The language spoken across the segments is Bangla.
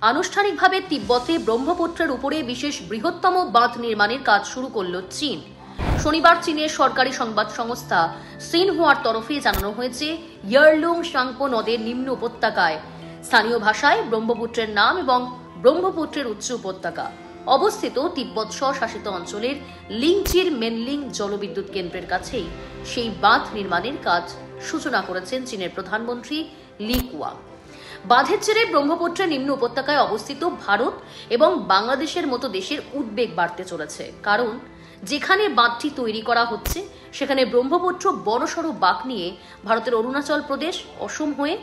আনুষ্ঠানিকভাবে তিব্বতে ব্রহ্মপুত্রের উপরে বিশেষ বৃহত্তম বাঁধ নির্মাণের কাজ শুরু করল চীন। শনিবার চীনের সরকারি সংবাদ সংস্থা সিনহুয়ার তরফে জানানো হয়েছে, ইয়ারলুং সাংপো নদের নিম্ন উপত্যকায়, স্থানীয় ভাষায় ব্রহ্মপুত্রের নাম এবং ব্রহ্মপুত্রের উচ্চ উপত্যকা অবস্থিত তিব্বত স্বশাসিত অঞ্চলের লিংচির মেনলিং জলবিদ্যুৎ কেন্দ্রের কাছেই সেই বাঁধ নির্মাণের কাজ সূচনা করেছেন চীনের প্রধানমন্ত্রী লি কুয়াং। বাঁধের জেরে ব্রহ্মপুত্রের নিম্ন উপত্যকায় অবস্থিত ভারত এবং বাংলাদেশের মতো দেশের উদ্বেগ বাড়তে চলেছে, কারণ যেখানে বাঁধটি তৈরি করা হচ্ছে সেখানে ব্রহ্মপুত্র বড়সড় বাঁক নিয়ে ভারতের অরুণাচল প্রদেশ, অসম হয়ে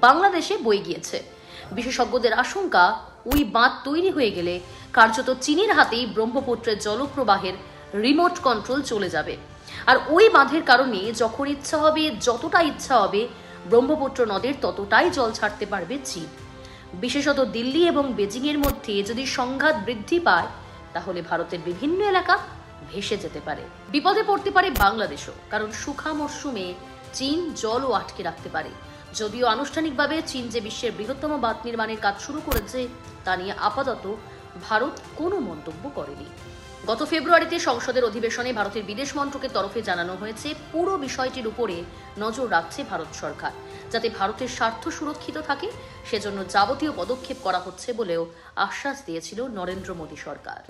বাংলাদেশে বয়ে গিয়েছে। বিশেষজ্ঞদের আশঙ্কা, ওই বাঁধ তৈরি হয়ে গেলে কার্যত চীনের হাতেই ব্রহ্মপুত্রের জলপ্রবাহের রিমোট কন্ট্রোল চলে যাবে। আর ওই বাঁধের কারণে যখন ইচ্ছা হবে, যতটা ইচ্ছা হবে, ব্রহ্মপুত্র নদের ততটাই জল ছাড়তে পারবে চীন। বিশেষত দিল্লি এবং বেজিং এর মধ্যে যদি সংঘাত বৃদ্ধি পায়, তাহলে ভারতের বিভিন্ন এলাকা ভেসে যেতে পারে। বিপদে পড়তে পারে বাংলাদেশও, কারণ শুখা মরশুমে চীন জলও আটকে রাখতে পারে। যদিও আনুষ্ঠানিকভাবে চীন যে বিশ্বের বৃহত্তম বাঁধ নির্মাণের কাজ শুরু করেছে, তা নিয়ে আপাতত ভারত কোনো মন্তব্য করেনি। গত ফেব্রুয়ারিতে সংসদের অধিবেশনে ভারতের বিদেশ মন্ত্রকের তরফে জানানো হয়েছে, পুরো বিষয়টির উপরে নজর রাখছে ভারত সরকার, যাতে ভারতের স্বার্থ সুরক্ষিত থাকে সেজন্য যাবতীয় পদক্ষেপ করা হচ্ছে বলেও আশ্বাস দিয়েছিল নরেন্দ্র মোদী সরকার।